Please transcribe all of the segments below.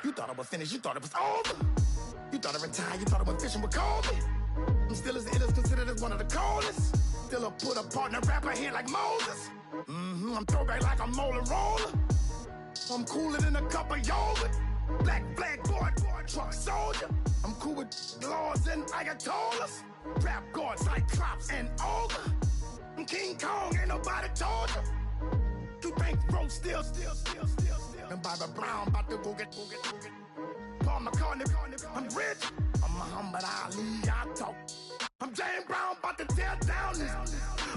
You thought it was finished, you thought it was over. You thought it retired, you thought it went fishing with Kobe. I'm still as ill as considered as one of the coldest. Still a put a partner rapper here like Moses. I'm throwback like a molar roller. I'm cooler than a cup of yogurt. Black flag board, truck soldier. I'm cool with laws and Ayatollahs. Rap god, Cyclops and Ogre. I'm King Kong, ain't nobody told you. You think Rose still. And Bobby Brown about to go get. Paul McCartney, I'm rich. I'm Muhammad Ali, I talk. I'm James Brown, about to tear down this.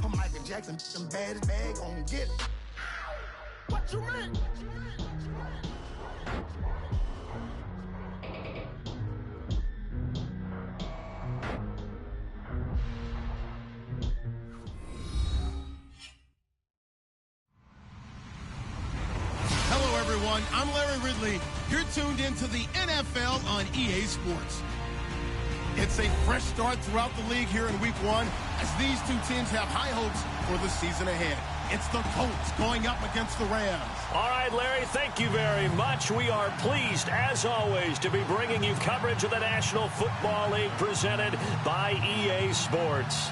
I'm Michael Jackson, some bad as bag gon' get. What you mean? Hello, everyone. I'm Larry Ridley. You're tuned into the NFL on EA Sports. It's a fresh start throughout the league here in Week 1 as these two teams have high hopes for the season ahead. It's the Colts going up against the Rams. All right, Larry, thank you very much. We are pleased, as always, to be bringing you coverage of the National Football League presented by EA Sports.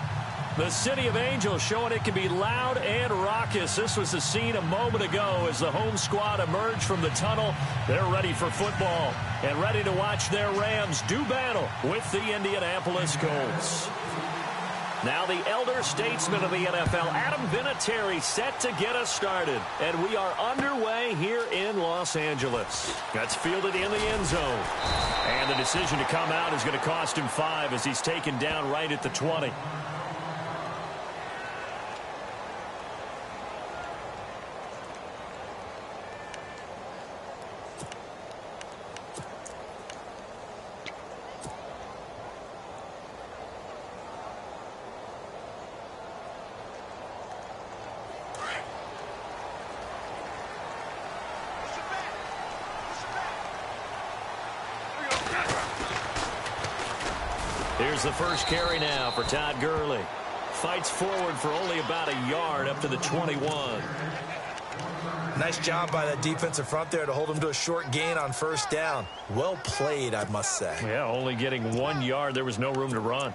The City of Angels showing it can be loud and raucous. This was the scene a moment ago as the home squad emerged from the tunnel. They're ready for football and ready to watch their Rams do battle with the Indianapolis Colts. Now the elder statesman of the NFL, Adam Vinatieri, set to get us started. And we are underway here in Los Angeles. That's fielded in the end zone. And the decision to come out is going to cost him 5 as he's taken down right at the 20. Here's the first carry now for Todd Gurley. Fights forward for only about a yard up to the 21. Nice job by that defensive front there to hold him to a short gain on first down. Well played, I must say. Yeah, only getting 1 yard. There was no room to run.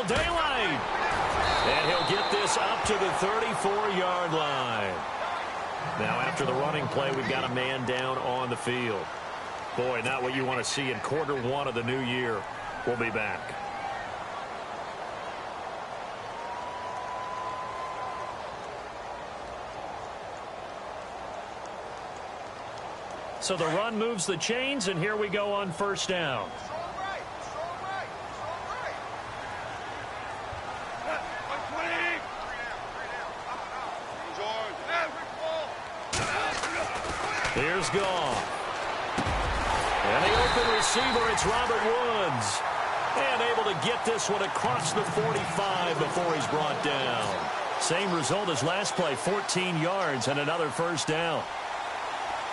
Daylight. And he'll get this up to the 34-yard line. Now, after the running play, we've got a man down on the field. Boy, not what you want to see in quarter 1 of the new year. We'll be back. So the run moves the chains, and here we go on first down. Here's Goff. And the open receiver, it's Robert Woods. And able to get this one across the 45 before he's brought down. Same result as last play, 14 yards and another first down.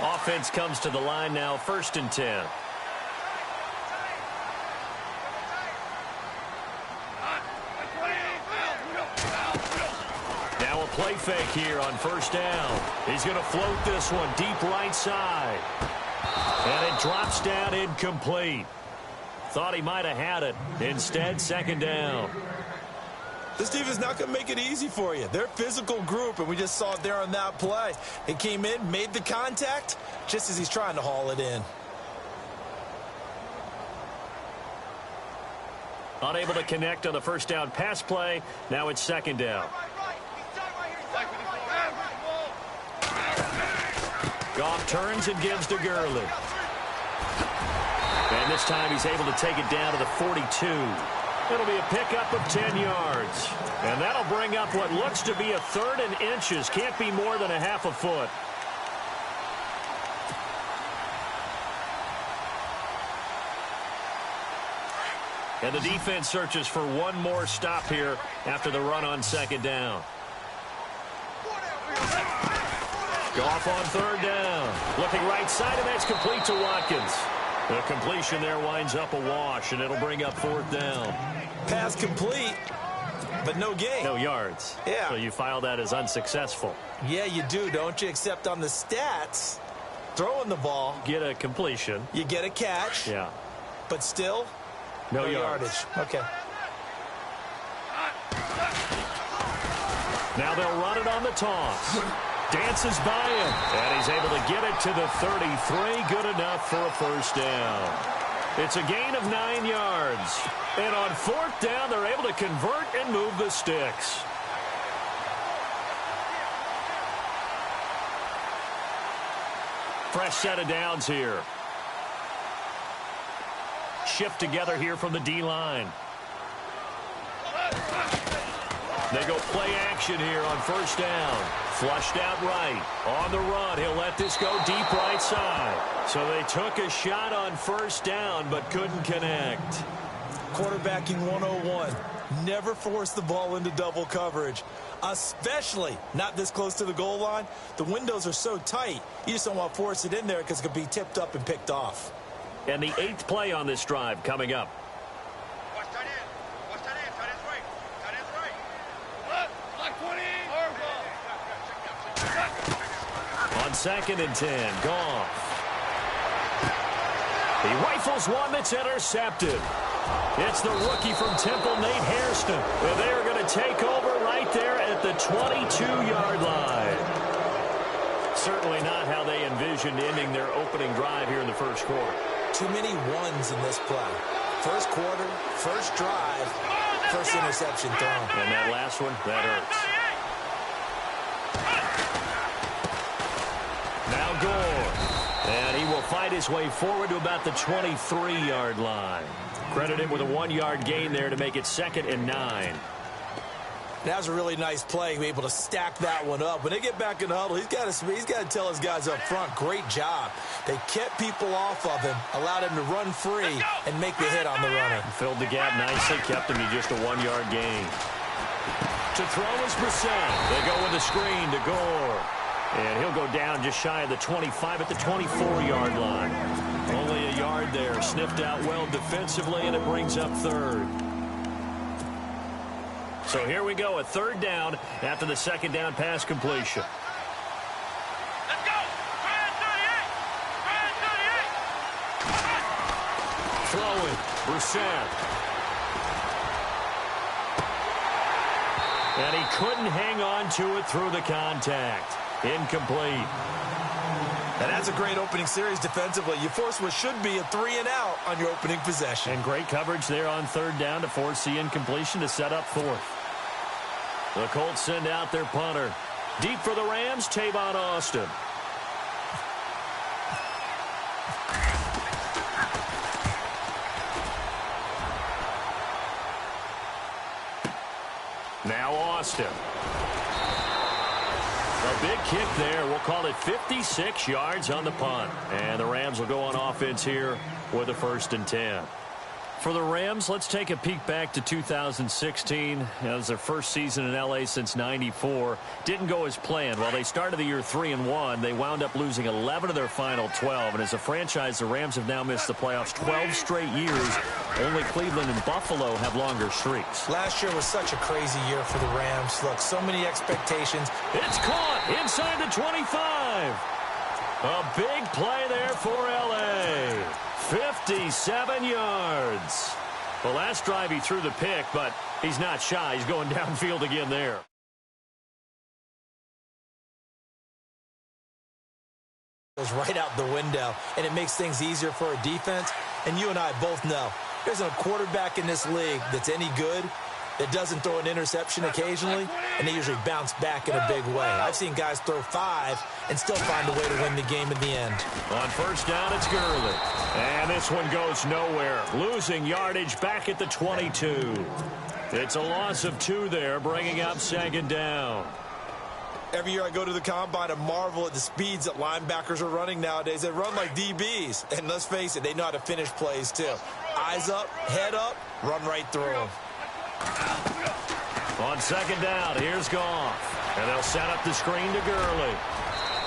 Offense comes to the line now, 1st and 10. Play fake here on first down. He's going to float this one deep right side. And it drops down incomplete. Thought he might have had it. Instead, 2nd down. This defense is not going to make it easy for you. They're a physical group, and we just saw it there on that play. It came in, made the contact, just as he's trying to haul it in. Unable to connect on the first down pass play. Now it's 2nd down. Goff turns and gives to Gurley. And this time he's able to take it down to the 42. It'll be a pickup of 10 yards. And that'll bring up what looks to be a 3rd and inches. Can't be more than a half a foot. And the defense searches for one more stop here after the run on 2nd down. Goff on third down. Looking right side, and that's complete to Watkins. The completion there winds up a wash, and it'll bring up fourth down. Pass complete, but no gain. No yards. Yeah. So you file that as unsuccessful. Yeah, you do, don't you? Except on the stats, throwing the ball. Get a completion. You get a catch. Yeah. But still, no yardage. Okay. Now they'll run it on the toss. Dances by him, and he's able to get it to the 33. Good enough for a first down. It's a gain of 9 yards. And on fourth down, they're able to convert and move the sticks. Fresh set of downs here. Shift together here from the D-line. They go play action here on first down. Flushed out right. On the run, he'll let this go deep right side. So they took a shot on first down but couldn't connect. Quarterbacking 101. Never force the ball into double coverage, especially not this close to the goal line. The windows are so tight, you just don't want to force it in there because it could be tipped up and picked off. And the 8th play on this drive coming up. On 2nd and 10, Goff. He rifles one that's intercepted. It's the rookie from Temple, Nate Hairston. And they are going to take over right there at the 22-yard line. Certainly not how they envisioned ending their opening drive here in the first quarter. Too many ones in this play. First quarter, first drive, first interception thrown. And that last one, that hurts. Now Gore. And he will fight his way forward to about the 23-yard line. Credit him with a 1-yard gain there to make it 2nd and 9. That was a really nice play, be able to stack that one up. When they get back in the huddle, he's got to tell his guys up front, great job. They kept people off of him, allowed him to run free, and make the hit on the runner. Filled the gap nicely, kept him to just a 1-yard gain. To throw is Brissett. They go with a screen to Gore. And he'll go down just shy of the 25 at the 24-yard line. Only a yard there, sniffed out well defensively, and it brings up 3rd. So here we go, a 3rd down after the 2nd down pass completion. Let's go! Throwing, Brissett. And he couldn't hang on to it through the contact. Incomplete. And that's a great opening series defensively. You force what should be a 3-and-out on your opening possession. And great coverage there on 3rd down to force the incompletion to set up 4th. The Colts send out their punter. Deep for the Rams, Tavon Austin. Now Austin. A big kick there. We'll call it 56 yards on the punt. And the Rams will go on offense here with a 1st and 10. For the Rams, let's take a peek back to 2016. That was their first season in L.A. since '94. Didn't go as planned. While they started the year 3-1, they wound up losing 11 of their final 12. And as a franchise, the Rams have now missed the playoffs 12 straight years. Only Cleveland and Buffalo have longer streaks. Last year was such a crazy year for the Rams. Look, so many expectations. It's caught inside the 25. A big play there for L.A. 57 yards. The last drive he threw the pick, but he's not shy. He's going downfield again there. Goes right out the window, and it makes things easier for a defense. And you and I both know there's a quarterback in this league that's any good that doesn't throw an interception occasionally, and they usually bounce back in a big way. I've seen guys throw 5 and still find a way to win the game in the end. On first down, it's Gurley. And this one goes nowhere. Losing yardage back at the 22. It's a loss of 2 there, bringing up 2nd down. Every year I go to the combine and marvel at the speeds that linebackers are running nowadays. They run like DBs. And let's face it, they know how to finish plays too. Eyes up, head up, run right through them. On 2nd down, here's Goff. And they'll set up the screen to Gurley.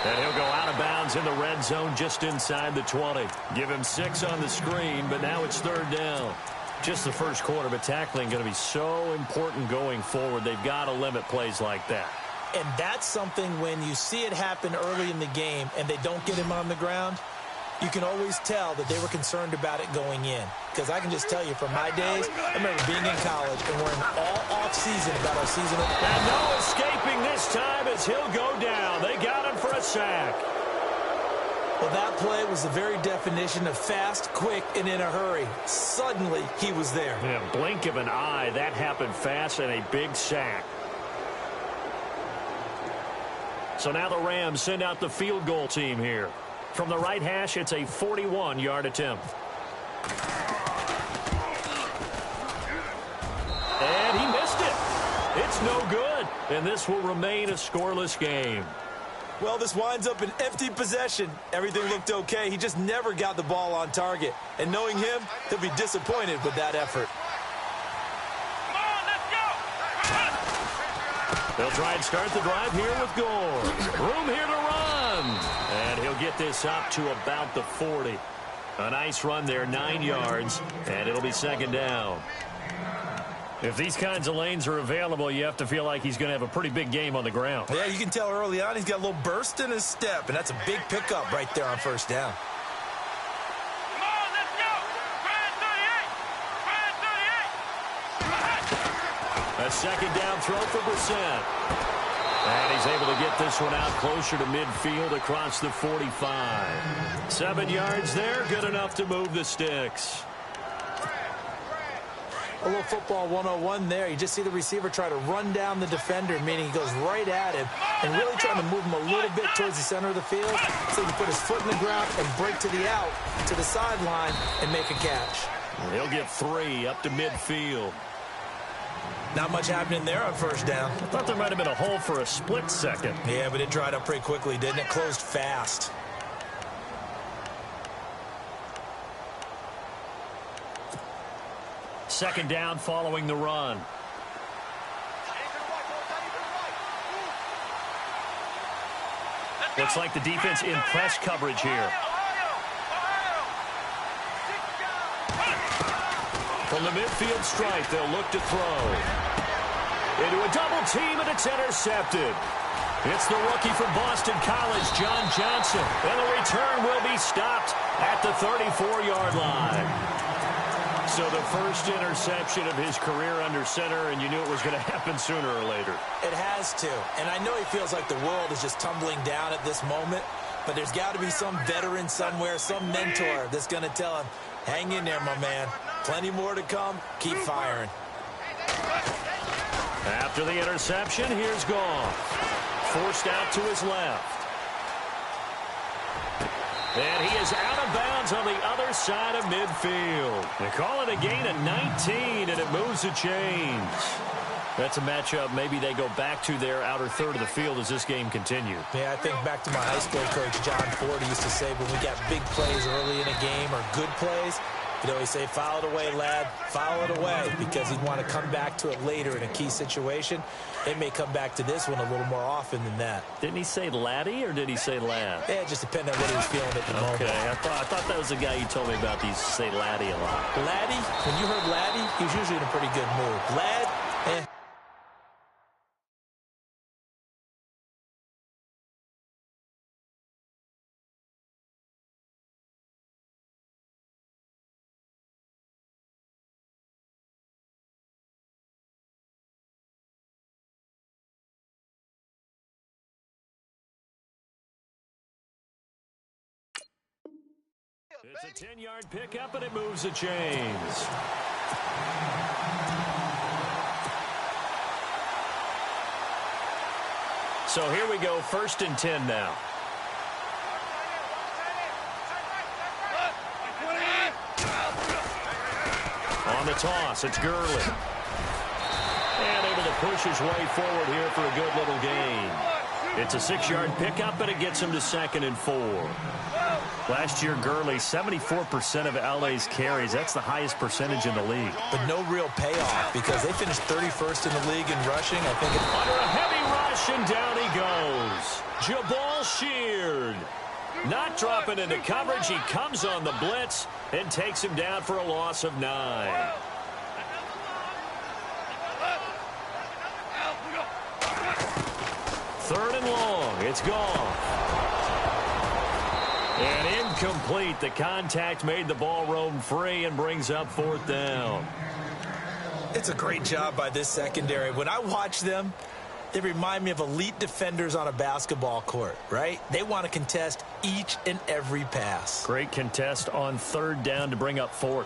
And he'll go out of bounds in the red zone just inside the 20. Give him 6 on the screen, but now it's 3rd down. Just the first quarter, but tackling going to be so important going forward. They've got to limit plays like that. And that's something when you see it happen early in the game and they don't get him on the ground, you can always tell that they were concerned about it going in. Because I can just tell you from my days, I remember being in college and worrying all off-season about our season. And no escaping this time as he'll go down. They got him for a sack. Well, that play was the very definition of fast, quick, and in a hurry. Suddenly, he was there. Yeah, blink of an eye. That happened fast and a big sack. So now the Rams send out the field goal team here. From the right hash, it's a 41-yard attempt. And he missed it. It's no good. And this will remain a scoreless game. Well, this winds up an empty possession. Everything looked okay. He just never got the ball on target. And knowing him, he'll be disappointed with that effort. Come on, let's go. They'll try and start the drive here with Gore. Room here to run. And he'll get this up to about the 40. A nice run there, 9 yards, and it'll be 2nd down. If these kinds of lanes are available, you have to feel like he's going to have a pretty big game on the ground. Yeah, you can tell early on he's got a little burst in his step, and that's a big pickup right there on 1st down. Come on, let's go. Ryan 38. Ryan 38. A 2nd down throw for Brissett. And he's able to get this one out closer to midfield across the 45. 7 yards there, good enough to move the sticks. A little football 101 there. You just see the receiver try to run down the defender, meaning he goes right at him and really trying to move him a little bit towards the center of the field so he can put his foot in the ground and break to the out, to the sideline, and make a catch. He'll get 3 up to midfield. Not much happening there on 1st down. I thought there might have been a hole for a split second. Yeah, but it dried up pretty quickly, didn't it? Closed fast. Second down following the run. Looks like the defense in press coverage here. From the midfield stripe, they'll look to throw. Into a double team, and it's intercepted. It's the rookie from Boston College, John Johnson. And the return will be stopped at the 34-yard line. So the first interception of his career under center, and you knew it was going to happen sooner or later. It has to. And I know he feels like the world is just tumbling down at this moment, but there's got to be some veteran somewhere, some mentor that's going to tell him, hang in there, my man. Plenty more to come. Keep firing. After the interception, here's Goff. Forced out to his left. And he is out of bounds on the other side of midfield. They call it a gain of 19, and it moves the chains. That's a matchup maybe they go back to their outer third of the field as this game continues. Yeah, I think back to my high school coach, John Ford, used to say when we got big plays early in a game or good plays, he'd always say, foul it away, lad, foul it away, because he'd want to come back to it later in a key situation. It may come back to this one a little more often than that. Didn't he say laddie or did he say lad? Yeah, it just depended on what he was feeling at the moment. Okay, I thought that was the guy you told me about. He used to say laddie a lot. Laddie, when you heard laddie, he was usually in a pretty good mood. Lad, eh. It's a 10-yard pickup, and it moves the chains. So here we go, 1st and 10 now. On the toss, it's Gurley. And able to push his way forward here for a good little gain. It's a 6-yard pickup, and it gets him to 2nd and 4. Last year, Gurley, 74% of LA's carries. That's the highest percentage in the league. But no real payoff because they finished 31st in the league in rushing. I think under a heavy rush, and down he goes. Jabal Well sheared. Not dropping into coverage. He comes on the blitz and takes him down for a loss of 9. Third and long. It's gone. And incomplete. The contact made the ball roam free and brings up 4th down. It's a great job by this secondary. When I watch them, they remind me of elite defenders on a basketball court, right? They want to contest each and every pass. Great contest on 3rd down to bring up 4th.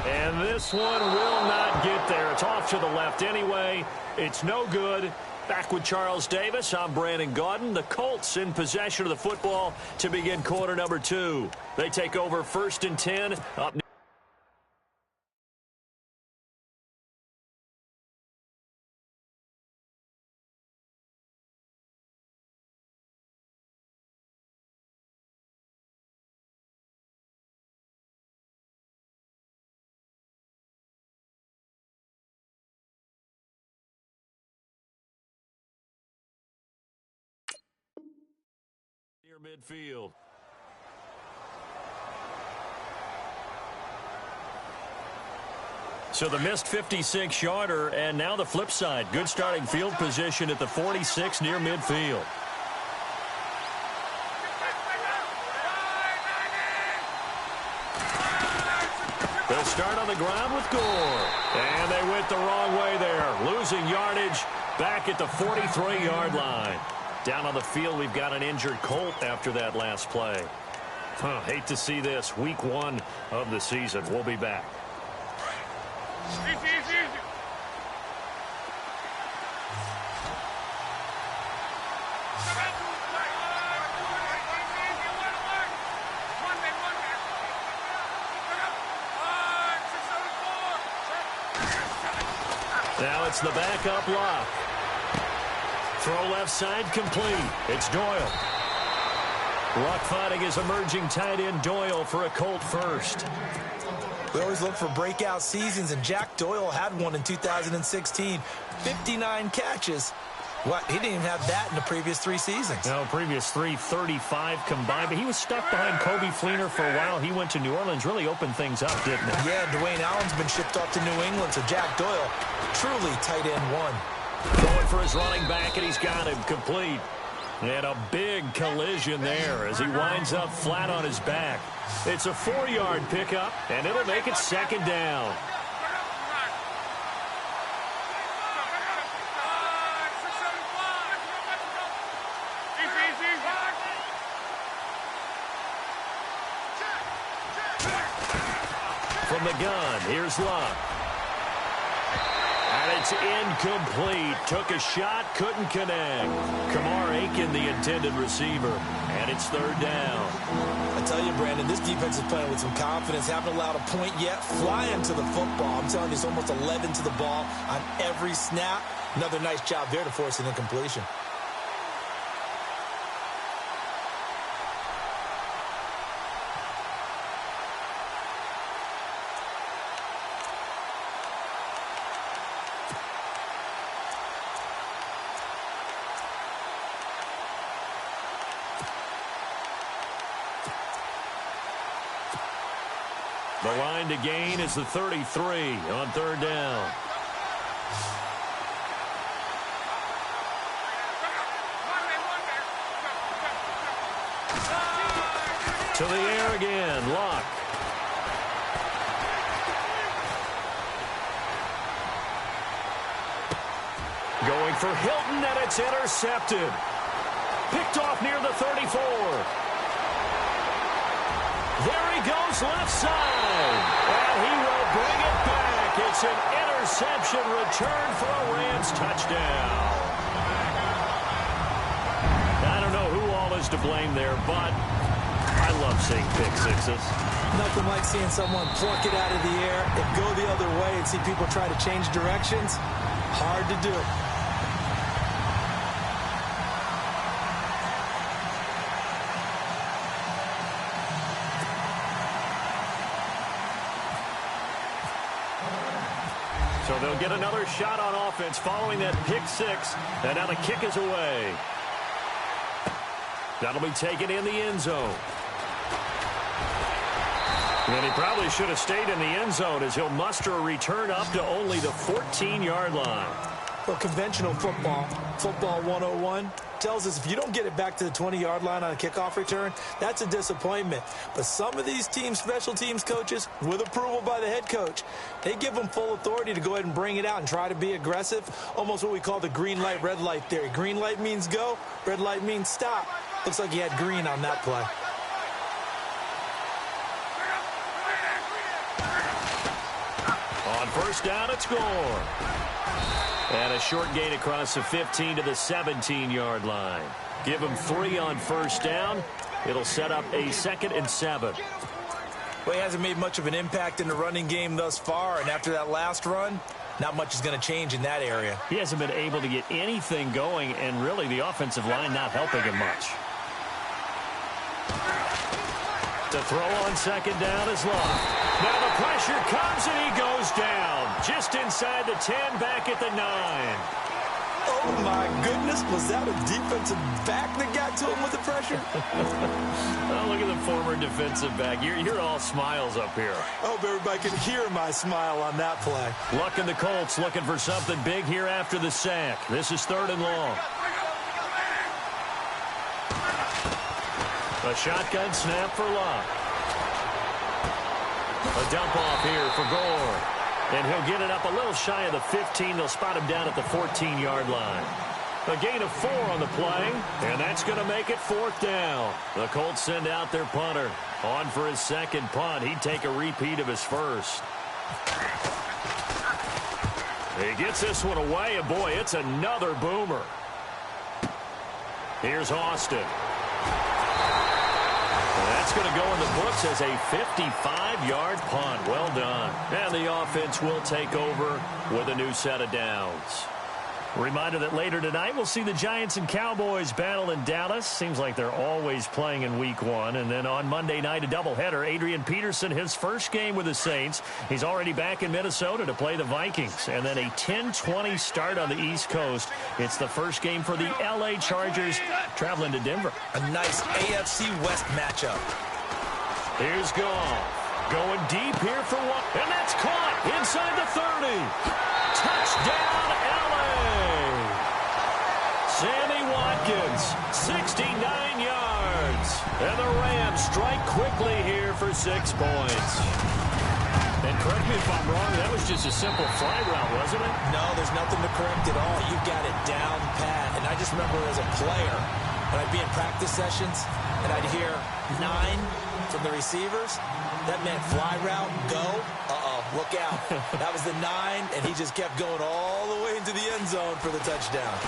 And this one will not get there. It's off to the left anyway. It's no good. Back with Charles Davis. I'm Brandon Gaudin. The Colts in possession of the football to begin quarter number 2. They take over 1st and 10. Up near midfield. So the missed 56-yarder, and now the flip side. Good starting field position at the 46 near midfield. They'll start on the ground with Gore. And they went the wrong way there. Losing yardage back at the 43-yard line. Down on the field, we've got an injured Colt after that last play. Hate to see this. Week 1 of the season. We'll be back. Easy. Now it's the backup lock. Throw left side complete. It's Doyle. Rock fighting his emerging tight end Doyle for a Colt first. We always look for breakout seasons, and Jack Doyle had one in 2016. 59 catches. What? He didn't even have that in the previous 3 seasons. No, previous 3, 35 combined. But he was stuck behind Kobe Fleener for a while. He went to New Orleans, really opened things up, didn't he? Yeah, Dwayne Allen's been shipped off to New England, so Jack Doyle, truly tight end 1. Going for his running back, and he's got him complete. And a big collision there as he winds up flat on his back. It's a 4-yard pickup, and it'll make it 2nd down. From the gun, here's Luck. And it's incomplete. Took a shot, couldn't connect. Kamar Aiken, the intended receiver. And it's 3rd down. I tell you, Brandon, this defense is playing with some confidence. Haven't allowed a point yet. Flying to the football. I'm telling you, it's almost 11 to the ball on every snap. Another nice job there to force an incompletion. The line to gain is the 33 on 3rd down. To the air again, Luck. Going for Hilton, and it's intercepted. Picked off near the 34. There he goes left side. And he will bring it back. It's an interception return for a Rams touchdown. I don't know who all is to blame there, but I love seeing pick sixes. Nothing like seeing someone pluck it out of the air and go the other way and see people try to change directions. Hard to do it. So they'll get another shot on offense following that pick six. And now the kick is away. That'll be taken in the end zone. And he probably should have stayed in the end zone as he'll muster a return up to only the 14-yard line. Well, conventional football 101, tells us if you don't get it back to the 20-yard line on a kickoff return, that's a disappointment. But some of these teams, special teams coaches, with approval by the head coach, they give them full authority to go ahead and bring it out and try to be aggressive, almost what we call the green light, red light theory. Green light means go, red light means stop. Looks like he had green on that play. On first down, it's Gore. And a short gain across the 15 to the 17-yard line. Give him 3 on first down. It'll set up a 2nd and 7. Well, he hasn't made much of an impact in the running game thus far, and after that last run, not much is going to change in that area. He hasn't been able to get anything going, and really the offensive line not helping him much. To throw on second down is Love. Now the pressure comes and he goes down. Just inside the 10, back at the 9. Oh, my goodness. Was that a defensive back that got to him with the pressure? Oh, look at the former defensive back. You're all smiles up here. I hope everybody can hear my smile on that play. Luck and the Colts looking for something big here after the sack. This is 3rd and long. A shotgun snap for Love. A dump off here for Gore. And he'll get it up a little shy of the 15. They'll spot him down at the 14-yard line. A gain of 4 on the play, and that's going to make it 4th down. The Colts send out their punter. On for his second punt. He'd take a repeat of his first. He gets this one away, and boy, it's another boomer. Here's Austin. That's going to go in the books as a 55-yard punt. Well done. And the offense will take over with a new set of downs. Reminder that later tonight we'll see the Giants and Cowboys battle in Dallas. Seems like they're always playing in week 1. And then on Monday night, a doubleheader. Adrian Peterson, his first game with the Saints. He's already back in Minnesota to play the Vikings. And then a 10:20 start on the East Coast. It's the first game for the L.A. Chargers traveling to Denver. A nice AFC West matchup. Here's Goff. Going deep here for one. And that's caught inside the 30. Touchdown, L.A. Sammy Watkins, 69 yards. And the Rams strike quickly here for 6 points. And correct me if I'm wrong, that was just a simple fly route, wasn't it? No, there's nothing to correct at all. You've got it down pat. And I just remember as a player, when I'd be in practice sessions, and I'd hear 9 from the receivers, that meant fly route, go, look out. That was the 9, and he just kept going all the way into the end zone for the touchdown.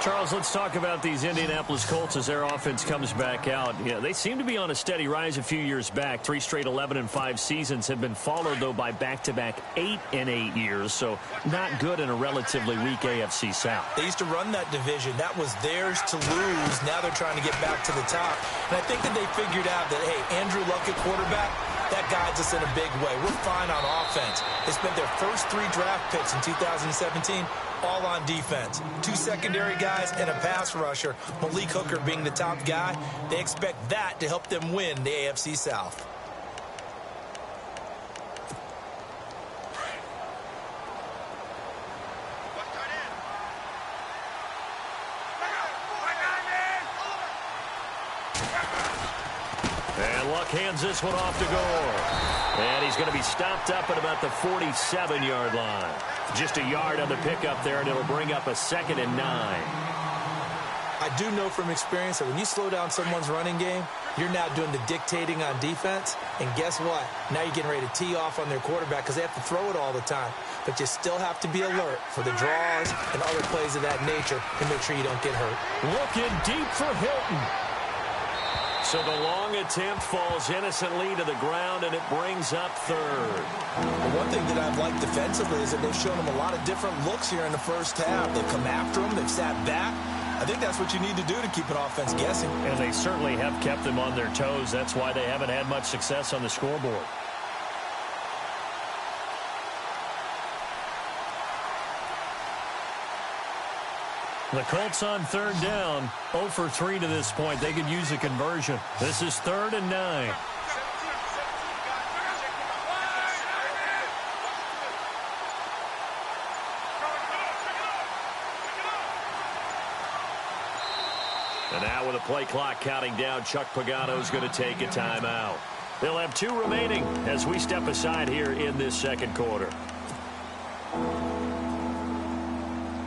Charles, let's talk about these Indianapolis Colts as their offense comes back out. Yeah, they seem to be on a steady rise a few years back. 3 straight 11-5 seasons have been followed, though, by back-to-back 8-8 years. So not good in a relatively weak AFC South. They used to run that division. That was theirs to lose. Now they're trying to get back to the top. And I think that they figured out that, hey, Andrew Luck at quarterback, that guides us in a big way. We're fine on offense. They spent their first 3 draft picks in 2017 all on defense. 2 secondary guys and a pass rusher, Malik Hooker being the top guy. They expect that to help them win the AFC South. And Luck hands this one off to Gore. And he's going to be stopped up at about the 47-yard line. Just a yard on the pickup there, and it'll bring up a 2nd and 9. I do know from experience that when you slow down someone's running game, you're now doing the dictating on defense. And guess what? Now you're getting ready to tee off on their quarterback because they have to throw it all the time. But you still have to be alert for the draws and other plays of that nature to make sure you don't get hurt. Looking deep for Hilton. So the long attempt falls innocently to the ground, and it brings up 3rd. One thing that I've liked defensively is that they've shown them a lot of different looks here in the first half. They've come after them. They've sat back. I think that's what you need to do to keep an offense guessing. And they certainly have kept them on their toes. That's why they haven't had much success on the scoreboard. The Colts on third down, 0 for 3 to this point. They could use a conversion. This is 3rd and 9. And now with the play clock counting down, Chuck Pagano's going to take a timeout. They'll have 2 remaining as we step aside here in this second quarter.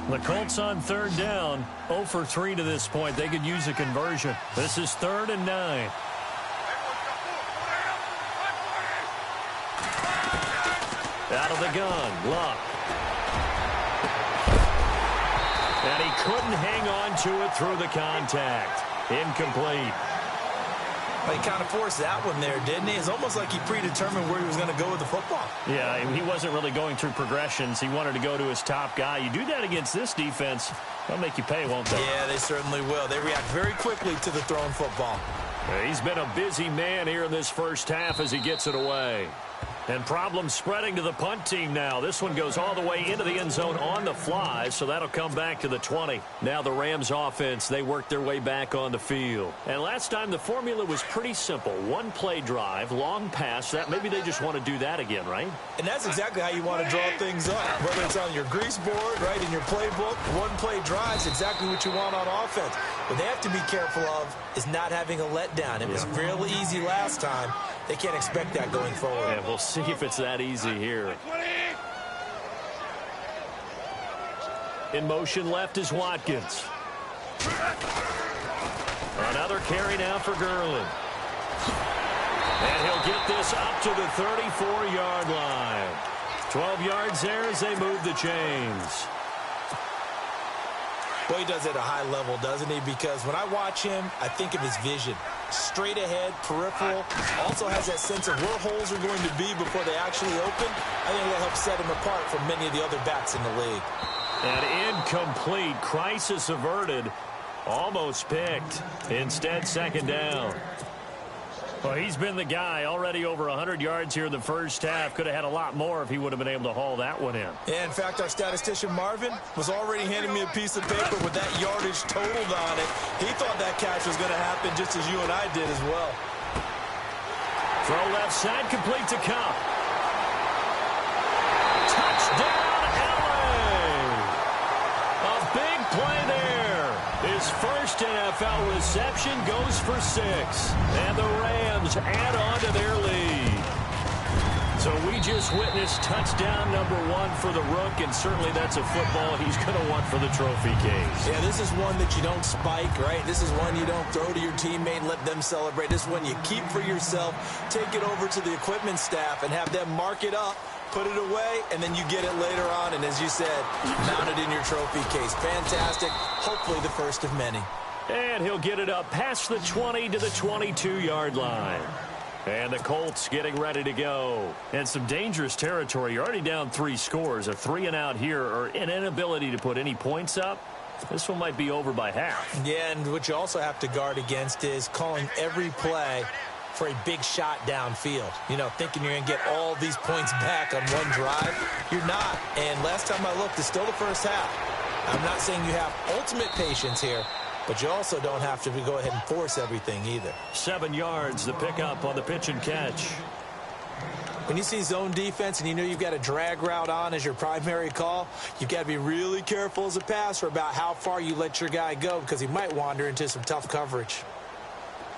The Colts on third down, 0 for 3 to this point. They could use a conversion. This is 3rd and 9. Out of the gun, Luck. And he couldn't hang on to it through the contact. Incomplete. Well, he kind of forced that one there, didn't he? It's almost like he predetermined where he was going to go with the football. Yeah, he wasn't really going through progressions. He wanted to go to his top guy. You do that against this defense, they'll make you pay, won't they? Yeah, they certainly will. They react very quickly to the thrown football. He's been a busy man here in this first half as he gets it away. And problems spreading to the punt team now. This one goes all the way into the end zone on the fly, so that'll come back to the 20. Now the Rams offense, they work their way back on the field. And last time the formula was pretty simple. One play drive, long pass. That maybe they just want to do that again, right? And that's exactly how you want to draw things up. Whether it's on your grease board, right, in your playbook, one play drive is exactly what you want on offense. What they have to be careful of is not having a letdown. It was fairly easy last time. They can't expect that going forward. Yeah, we'll see if it's that easy here. In motion left is Watkins. Another carry now for Gurley. And he'll get this up to the 34-yard line. 12 yards there as they move the chains. Well, he does it at a high level, doesn't he? Because when I watch him, I think of his vision. Straight ahead, peripheral. Also has that sense of where holes are going to be before they actually open. I think that'll help set him apart from many of the other backs in the league. And incomplete. Crisis averted. Almost picked. Instead, second down. Well, he's been the guy. Already over 100 yards here in the first half. Could have had a lot more if he would have been able to haul that one in. Yeah, in fact, our statistician Marvin was already handing me a piece of paper with that yardage totaled on it. He thought that catch was going to happen just as you and I did as well. Throw left side, complete to Cup. Touchdown, LA! A big play there. His first NFL reception goes for 6. And the Rams add on to their lead. So we just witnessed touchdown number 1 for the Rook, and certainly that's a football he's going to want for the trophy case. Yeah, this is one that you don't spike, right? This is one you don't throw to your teammate and let them celebrate. This is one you keep for yourself, take it over to the equipment staff, and have them mark it up, put it away, and then you get it later on, and as you said, mount it in your trophy case. Fantastic. Hopefully the first of many. And he'll get it up past the 20 to the 22-yard line. And the Colts getting ready to go. And some dangerous territory. You're already down 3 scores. A 3-and-out here, or an inability to put any points up. This one might be over by half. Yeah, and what you also have to guard against is calling every play for a big shot downfield. You know, thinking you're going to get all these points back on one drive. You're not. And last time I looked, it's still the first half. I'm not saying you have ultimate patience here, but you also don't have to go ahead and force everything either. 7 yards, the pickup on the pitch and catch. When you see zone defense and you know you've got a drag route on as your primary call, you've got to be really careful as a passer about how far you let your guy go because he might wander into some tough coverage.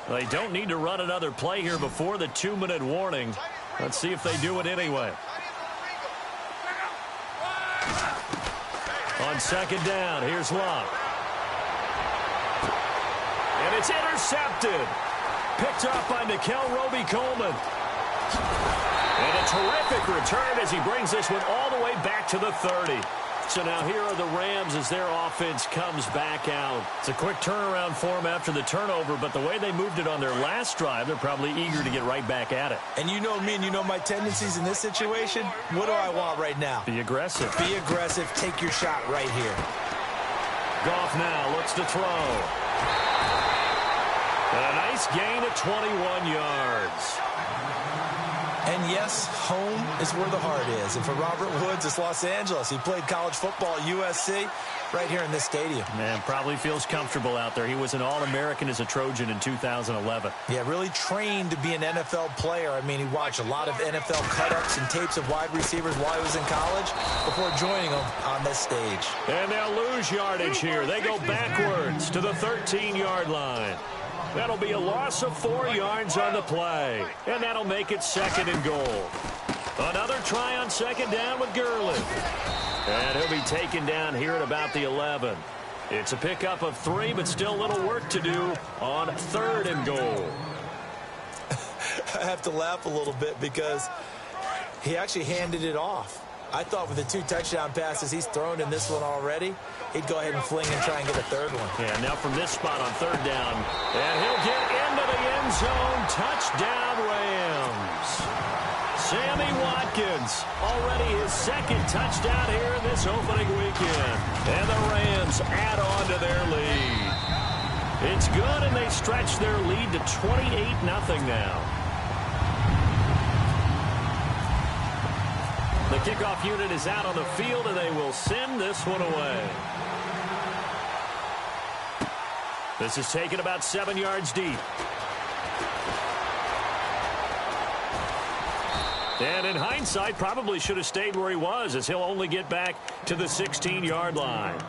They don't need to run another play here before the 2-minute warning. Let's see if they do it anyway. On second down, here's Luck. And it's intercepted. Picked up by Nikel Roby-Coleman. And a terrific return as he brings this one all the way back to the 30. So now here are the Rams as their offense comes back out. It's a quick turnaround for them after the turnover, but the way they moved it on their last drive, they're probably eager to get right back at it. And you know me and you know my tendencies in this situation. What do I want right now? Be aggressive. Be aggressive. Take your shot right here. Goff now looks to throw. And a nice gain of 21 yards. And yes, home is where the heart is. And for Robert Woods, it's Los Angeles. He played college football at USC right here in this stadium. Man, probably feels comfortable out there. He was an All-American as a Trojan in 2011. Yeah, really trained to be an NFL player. I mean, he watched a lot of NFL cut-ups and tapes of wide receivers while he was in college before joining them on this stage. And they'll lose yardage here. They go backwards to the 13-yard line. That'll be a loss of 4 yards on the play. And that'll make it 2nd and goal. Another try on 2nd down with Gurley. And he'll be taken down here at about the 11. It's a pickup of 3, but still a little work to do on 3rd and goal. I have to laugh a little bit because he actually handed it off. I thought with the 2 touchdown passes he's thrown in this one already, he'd go ahead and fling and try and get a 3rd one. Yeah, now from this spot on 3rd down, and he'll get into the end zone. Touchdown, Rams. Sammy Watkins, already his 2nd touchdown here in this opening weekend. And the Rams add on to their lead. It's good, and they stretch their lead to 28-0 now. The kickoff unit is out on the field, and they will send this one away. This is taken about 7 yards deep. And in hindsight, probably should have stayed where he was, as he'll only get back to the 16-yard line.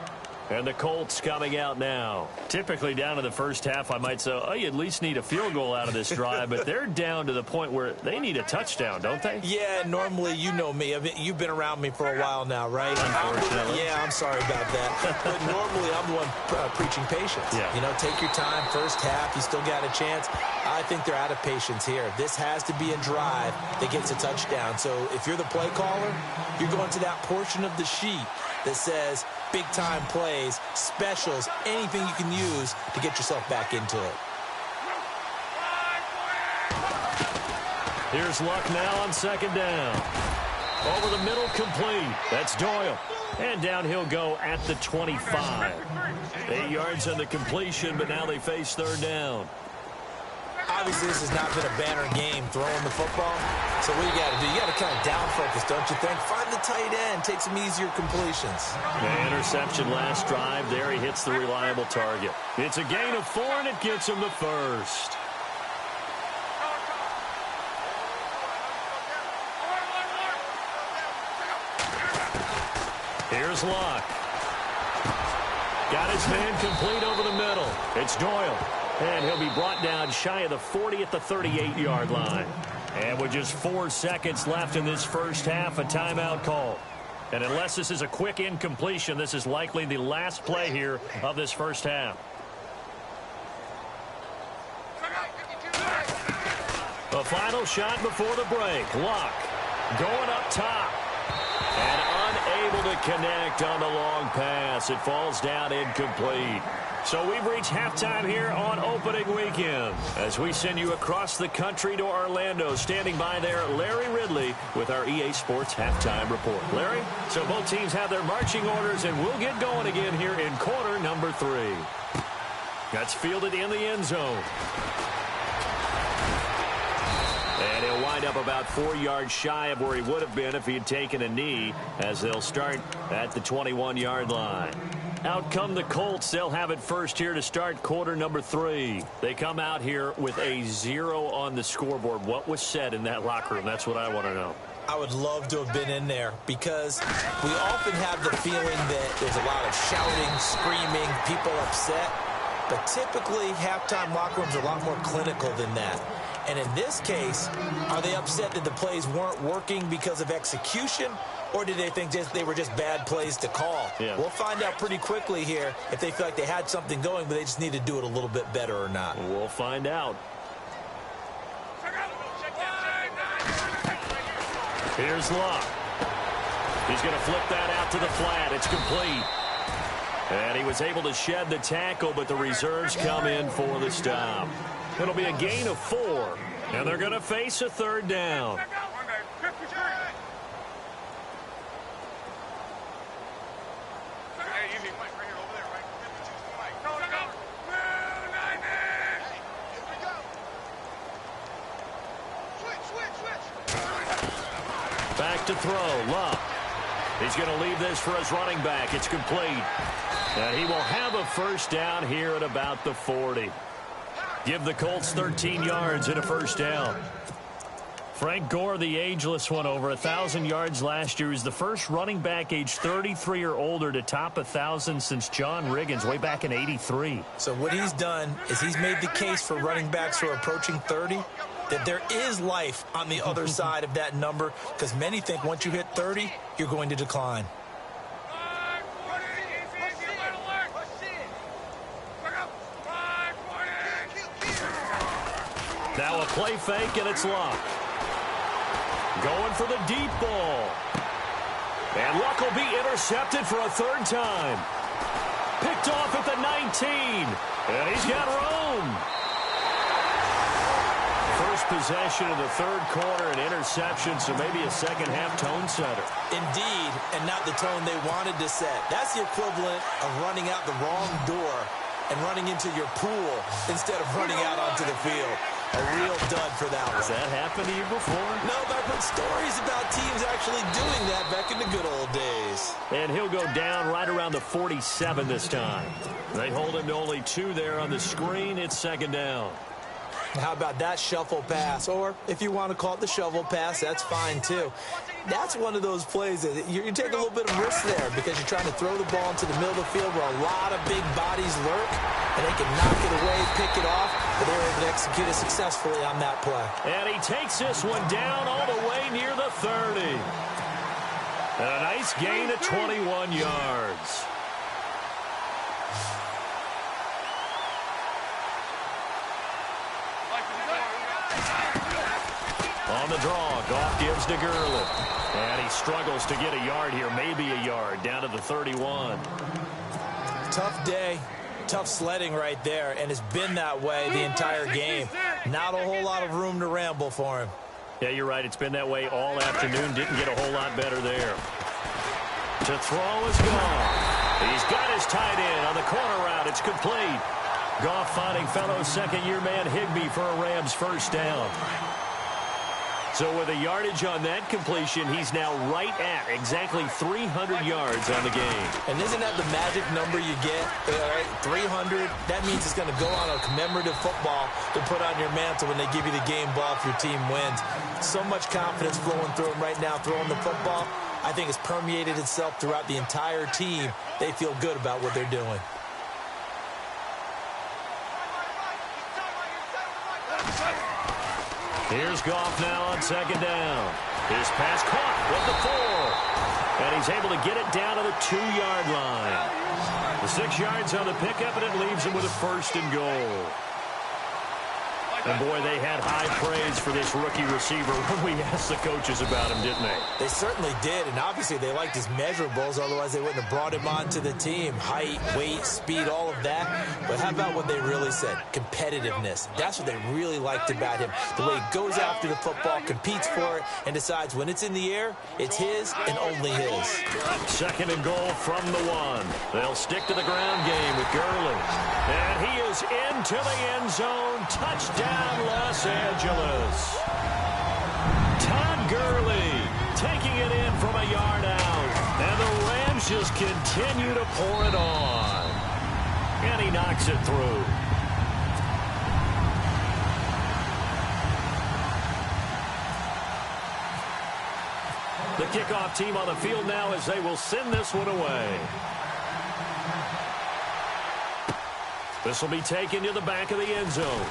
And the Colts coming out now. Typically down in the first half, I might say, oh, you at least need a field goal out of this drive. But they're down to the point where they need a touchdown, don't they? Yeah, normally, you know me. I mean, you've been around me for a while now, right? Unfortunately. Yeah, I'm sorry about that. But normally, I'm the one preaching patience. Yeah. You know, take your time. First half, you still got a chance. I think they're out of patience here. This has to be a drive that gets a touchdown. So if you're the play caller, you're going to that portion of the sheet that says big-time plays, specials, anything you can use to get yourself back into it. Here's Luck now on 2nd down. Over the middle, complete. That's Doyle. And down he'll go at the 25. 8 yards on the completion, but now they face 3rd down. Obviously, this has not been a banner game throwing the football. So what you got to do? You got to kind of down focus, don't you think? Find the tight end. Take some easier completions. The interception last drive. There he hits the reliable target. It's a gain of 4, and it gets him the 1st. Here's Luck. Got his man complete over the middle. It's Doyle. And he'll be brought down shy of the 40 at the 38-yard line. And with just 4 seconds left in this first half, a timeout call. And unless this is a quick incompletion, this is likely the last play here of this first half. The final shot before the break. Luck going up top. And unable to connect on the long pass. It falls down incomplete. So we've reached halftime here on opening weekend as we send you across the country to Orlando. Standing by there, Larry Ridley with our EA Sports Halftime Report. Larry, so both teams have their marching orders, and we'll get going again here in quarter number 3. That's fielded in the end zone. And he'll wind up about 4 yards shy of where he would have been if he had taken a knee, as they'll start at the 21-yard line. Out come the Colts. They'll have it first here to start quarter number 3. They come out here with a 0 on the scoreboard. What was said in that locker room? That's what I want to know. I would love to have been in there because we often have the feeling that there's a lot of shouting, screaming, people upset. But typically, halftime locker rooms are a lot more clinical than that. And in this case, are they upset that the plays weren't working because of execution, or did they think they were just bad plays to call? Yeah. We'll find out pretty quickly here if they feel like they had something going, but they just need to do it a little bit better or not. We'll find out. Here's Luck. He's going to flip that out to the flat. It's complete. And he was able to shed the tackle, but the reserves come in for the stop. It'll be a gain of 4, and they're going to face a 3rd down. Back to throw. Love. He's going to leave this for his running back. It's complete. And he will have a first down here at about the 40. Give the Colts 13 yards and a first down. Frank Gore, the ageless one, over 1,000 yards last year. He's the first running back age 33 or older to top 1,000 since John Riggins way back in '83. So what he's done is he's made the case for running backs who are approaching 30 that there is life on the other side of that number, because many think once you hit 30, you're going to decline. Now a play fake, and it's Luck. Going for the deep ball. And Luck will be intercepted for a third time. Picked off at the 19. And he's got room. First possession of the third quarter, an interception, so maybe a second-half tone setter. Indeed, and not the tone they wanted to set. That's the equivalent of running out the wrong door and running into your pool instead of running out onto the field. A real dud for that one. Has that happened to you before? No, but I've heard stories about teams actually doing that back in the good old days. And he'll go down right around the 47 this time. They hold him to only 2 there on the screen. It's second down. How about that shuffle pass? Or if you want to call it the shovel pass, that's fine too. That's one of those plays that you take a little bit of risk there because you're trying to throw the ball into the middle of the field where a lot of big bodies lurk, and they can knock it away, pick it off, but they were able to execute it successfully on that play. And he takes this one down all the way near the 30. And a nice gain of 21 yards. On the draw, Goff gives to Gurley. And he struggles to get a yard here, maybe a yard, down to the 31. Tough day, tough sledding right there, and it's been that way the entire game. Not a whole lot of room to ramble for him. Yeah, you're right. It's been that way all afternoon. Didn't get a whole lot better there. To throw is Goff. He's got his tight end on the corner route. It's complete. Goff finding fellow second-year man Higbee for a Rams first down. So with a yardage on that completion, he's now right at exactly 300 yards on the game. And isn't that the magic number you get? Right? 300, that means it's going to go on a commemorative football to put on your mantle when they give you the game ball if your team wins. So much confidence flowing through him right now throwing the football. I think it's permeated itself throughout the entire team. They feel good about what they're doing. Here's Goff now on second down. His pass caught with the 4. And he's able to get it down to the 2-yard line. The 6 yards on the pickup, and it leaves him with a first and goal. And, boy, they had high praise for this rookie receiver when we asked the coaches about him, didn't they? They certainly did, and obviously they liked his measurables, otherwise they wouldn't have brought him onto the team. Height, weight, speed, all of that. But how about what they really said? Competitiveness. That's what they really liked about him. The way he goes after the football, competes for it, and decides when it's in the air, it's his and only his. Second and goal from the 1. They'll stick to the ground game with Gurley. And he is into the end zone. Touchdown. Los Angeles. Todd Gurley taking it in from a yard out. And the Rams just continue to pour it on. And he knocks it through. The kickoff team on the field now as they will send this one away. This will be taken to the back of the end zone.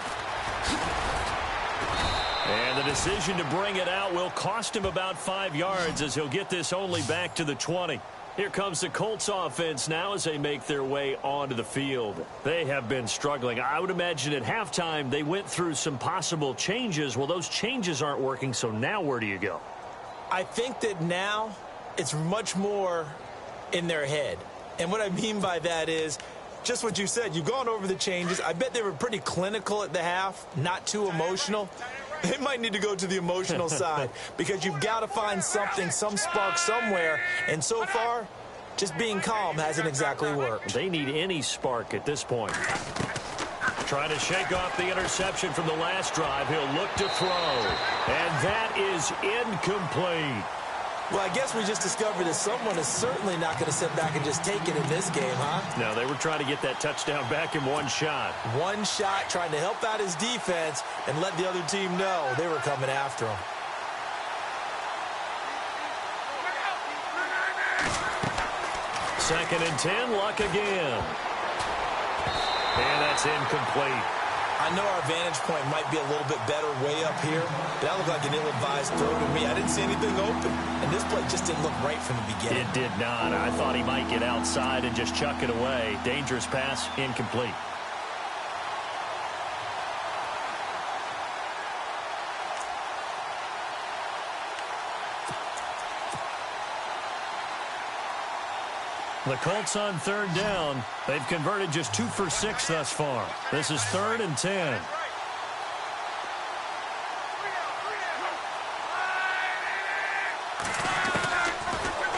And the decision to bring it out will cost him about 5 yards as he'll get this only back to the 20. Here comes the Colts offense now as they make their way onto the field. They have been struggling. I would imagine at halftime they went through some possible changes. Well, those changes aren't working, so now where do you go? I think that now it's much more in their head. And what I mean by that is just what you said. You've gone over the changes. I bet they were pretty clinical at the half, not too emotional. They might need to go to the emotional side because you've got to find something, some spark somewhere. And so far, just being calm hasn't exactly worked. They need any spark at this point. Trying to shake off the interception from the last drive. He'll look to throw. And that is incomplete. Well, I guess we just discovered that someone is certainly not going to sit back and just take it in this game, huh? No, they were trying to get that touchdown back in one shot. One shot, trying to help out his defense and let the other team know they were coming after him. Second and 10, Luck again. And that's incomplete. I know our vantage point might be a little bit better way up here, but that looked like an ill-advised throw to me. I didn't see anything open, and this play just didn't look right from the beginning. It did not. I thought he might get outside and just chuck it away. Dangerous pass, incomplete. The Colts on third down. They've converted just 2 for 6 thus far. This is 3rd and 10.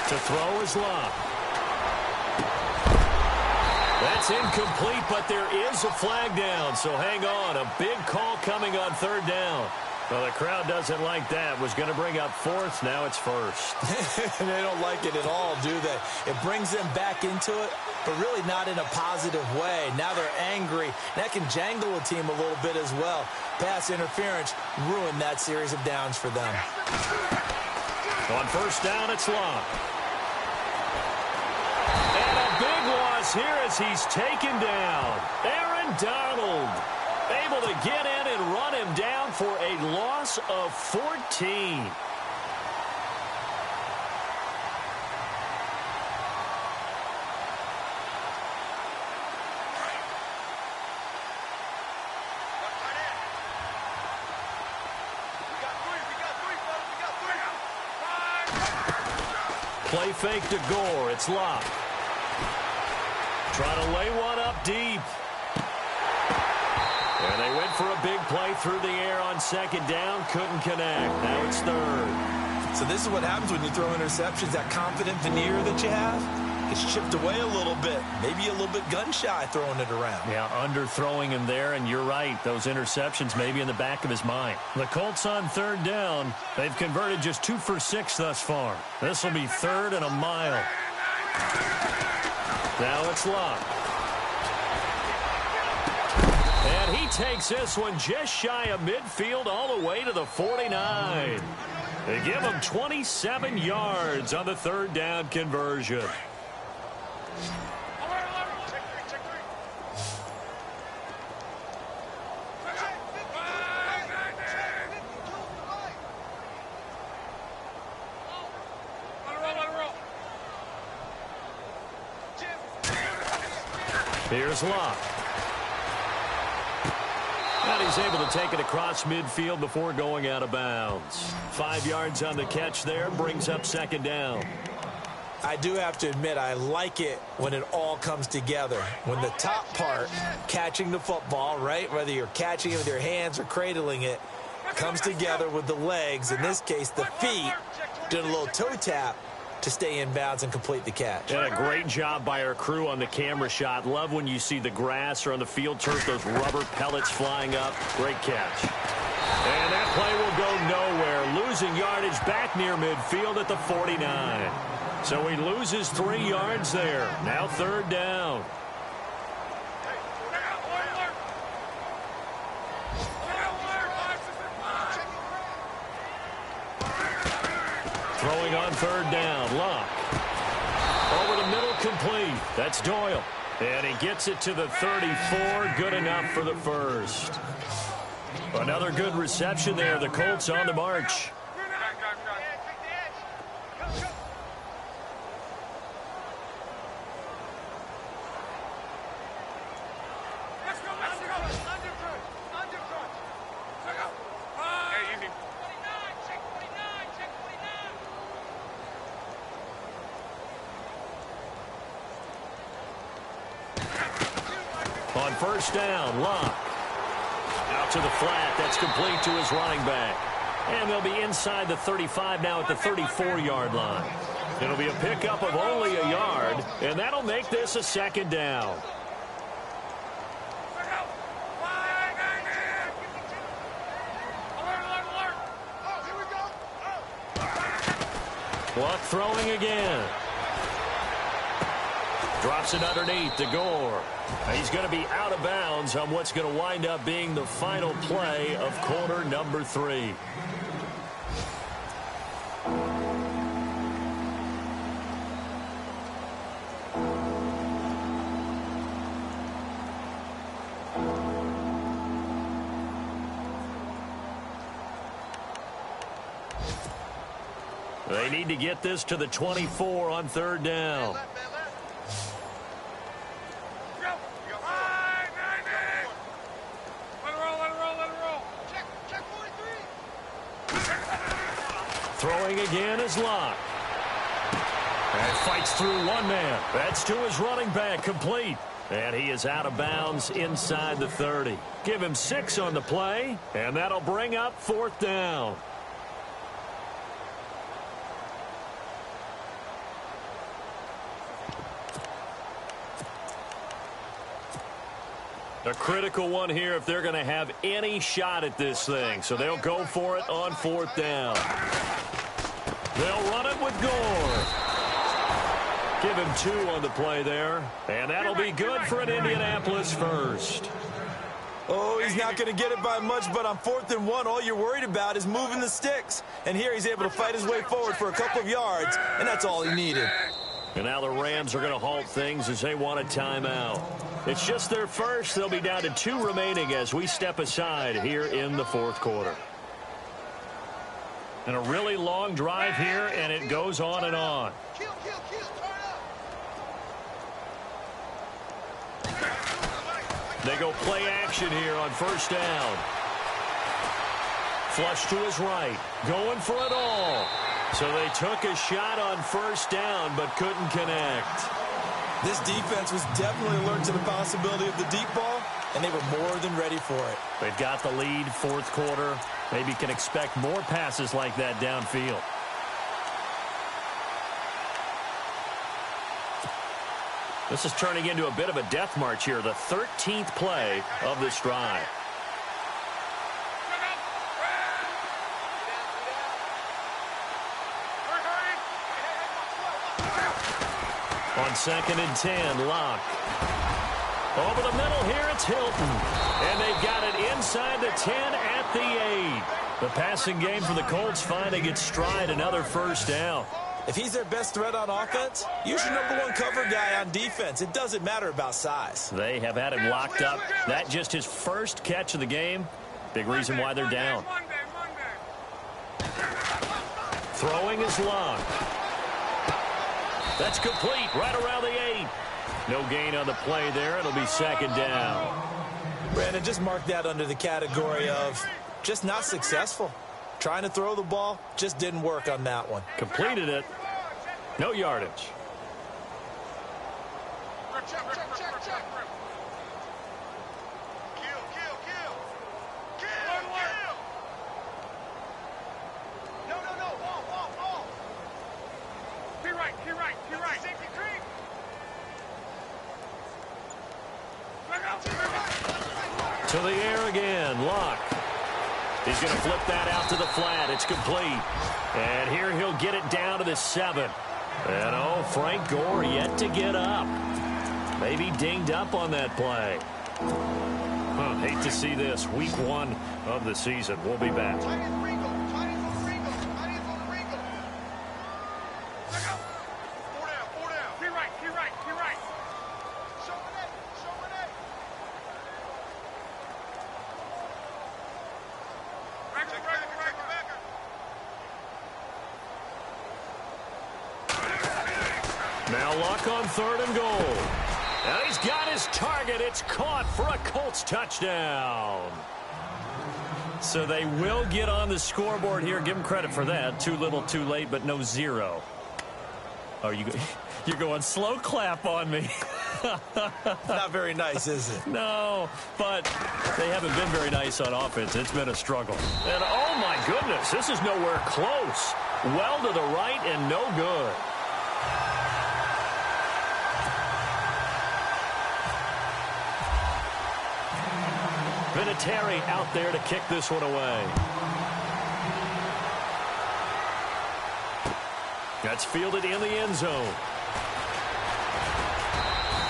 To throw is Locke. That's incomplete, but there is a flag down, so hang on. A big call coming on third down. Well, the crowd doesn't like that. Was going to bring up 4th. Now it's 1st. They don't like it at all, do they? It brings them back into it, but really not in a positive way. Now they're angry. That can jangle a team a little bit as well. Pass interference ruined that series of downs for them. On first down, it's Locke. And a big loss here as he's taken down. Aaron Donald able to get in and run him down for a loss of 14. Play fake to Gore. It's Locke. Trying to lay one up deep. And they went for a big play through the air on second down. Couldn't connect. Now it's 3rd. So this is what happens when you throw interceptions. That confident veneer that you have gets chipped away a little bit. Maybe a little bit gun-shy throwing it around. Yeah, underthrowing him there, and you're right. Those interceptions may be in the back of his mind. The Colts on third down. They've converted just 2 for 6 thus far. This will be 3rd and a mile. Now it's Locke. And he takes this one just shy of midfield all the way to the 49. They give him 27 yards on the third down conversion. Here's Locke. And he's able to take it across midfield before going out of bounds. 5 yards on the catch there, brings up second down. I do have to admit, I like it when it all comes together. When the top part, catching the football, right, whether you're catching it with your hands or cradling it, comes together with the legs, in this case the feet, doing a little toe tap to stay in bounds and complete the catch. And a great job by our crew on the camera shot. Love when you see the grass or on the field turf, those rubber pellets flying up. Great catch. And that play will go nowhere. Losing yardage back near midfield at the 49. So he loses 3 yards there. Now third down. Throwing on third down, Locke. Over the middle, complete. That's Doyle. And he gets it to the 34. Good enough for the first. Another good reception there. The Colts on the march. On first down, Locke. Out to the flat. That's complete to his running back. And they'll be inside the 35 now at the 34-yard line. It'll be a pickup of only a yard, and that'll make this a second down. Luck throwing again. Drops it underneath to Gore. He's going to be out of bounds on what's going to wind up being the final play of quarter number 3. They need to get this to the 24 on 3rd down. Throwing again is Locke. And fights through one man. That's to his running back, complete. And he is out of bounds inside the 30. Give him 6 on the play, and that'll bring up 4th down. A critical one here if they're going to have any shot at this thing. So they'll go for it on 4th down. They'll run it with Gore. Give him 2 on the play there. And that'll be good for an Indianapolis first. Oh, he's not going to get it by much, but on 4th and 1, all you're worried about is moving the sticks. And here he's able to fight his way forward for a couple of yards, and that's all he needed. And now the Rams are going to halt things as they want a timeout. It's just their first. They'll be down to 2 remaining as we step aside here in the 4th quarter. And a really long drive here, and it goes on and on. They go play action here on 1st down. Flush to his right. Going for it all. So they took a shot on 1st down, but couldn't connect. This defense was definitely alert to the possibility of the deep ball, and they were more than ready for it. They've got the lead, 4th quarter. Maybe can expect more passes like that downfield. This is turning into a bit of a death march here, the 13th play of this drive. On 2nd and 10, Locke. Over the middle here, it's Hilton. And they've got it inside the 10 at the 8. The passing game for the Colts finding its stride, another 1st down. If he's their best threat on offense, use your #1 cover guy on defense. It doesn't matter about size. They have had him locked up. That just his first catch of the game. Big reason why they're down. Throwing is Locke. That's complete right around the 8. No gain on the play there. It'll be 2nd down. Brandon, just mark that under the category of just not successful. Trying to throw the ball just didn't work on that one. Completed it. No yardage. Check. You're right. Safety creep. To the air again, Locke. He's going to flip that out to the flat. It's complete. And here he'll get it down to the 7. And oh, Frank Gore yet to get up. Maybe dinged up on that play. Hate to see this. Week 1 of the season. We'll be back. Now Luck on 3rd and goal. And he's got his target. It's caught for a Colts touchdown. So they will get on the scoreboard here. Give them credit for that. Too little, too late, but no 0. Oh, you're going slow clap on me. Not very nice, is it? No, but they haven't been very nice on offense. It's been a struggle. And oh my goodness, this is nowhere close. Well to the right and no good. Vinatieri out there to kick this one away. That's fielded in the end zone.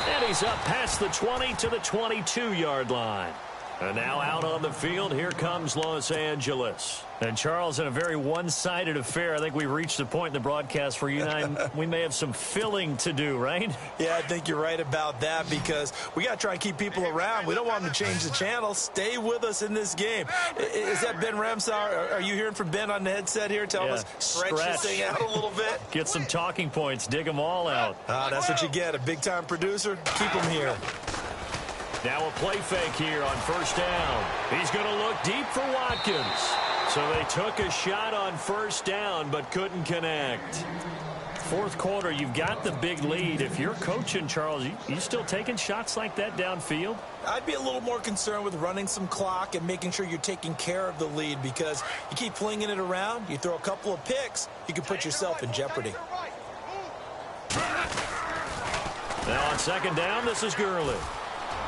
And he's up past the 20 to the 22-yard line. And now out on the field, here comes Los Angeles. And, Charles, in a very one-sided affair, I think we've reached the point in the broadcast where you and I, we may have some filling to do, right? Yeah, I think you're right about that because we got to try and keep people around. We don't want them to change the channel. Stay with us in this game. Is that Ben Ramsauer? Are you hearing from Ben on the headset here? Tell us, stretch this thing out a little bit. Get some talking points. Dig them all out. That's what you get. A big-time producer. Keep them here. Now a play fake here on first down. He's going to look deep for Watkins. So they took a shot on first down but couldn't connect. Fourth quarter, you've got the big lead. If you're coaching, Charles, you still taking shots like that downfield? I'd be a little more concerned with running some clock and making sure you're taking care of the lead because you keep flinging it around, you throw a couple of picks, you can put yourself in jeopardy. Now on second down, this is Gurley.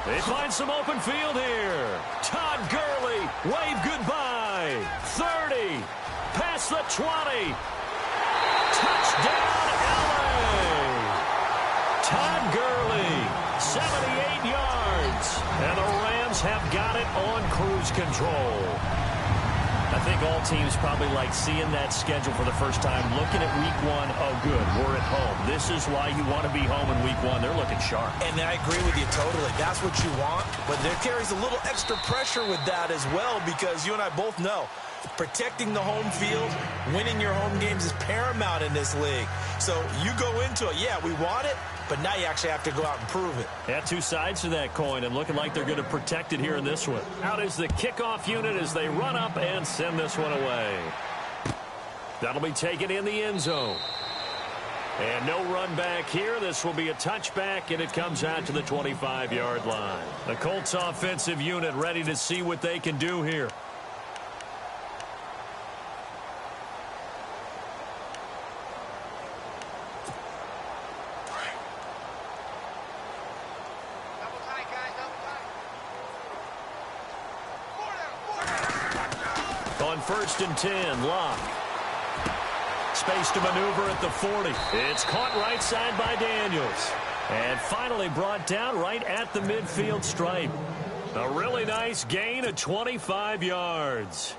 They find some open field here. Todd Gurley, wave goodbye. 30, past the 20. Touchdown, L.A. Todd Gurley, 78 yards. And the Rams have got it on cruise control. I think all teams probably like seeing that schedule for the first time, looking at week one. Oh, good, we're at home. This is why you want to be home in week one. They're looking sharp. And I agree with you totally. That's what you want. But there carries a little extra pressure with that as well because you and I both know protecting the home field, winning your home games is paramount in this league. So you go into it, yeah, we want it, but now you actually have to go out and prove it. Yeah, two sides to that coin, and looking like they're going to protect it here in this one. Out is the kickoff unit as they run up and send this one away. That'll be taken in the end zone. And no run back here. This will be a touchback, and it comes out to the 25-yard line. The Colts offensive unit ready to see what they can do here. On first and 10, Locke. Space to maneuver at the 40. It's caught right side by Daniels. And finally brought down right at the midfield stripe. A really nice gain of 25 yards.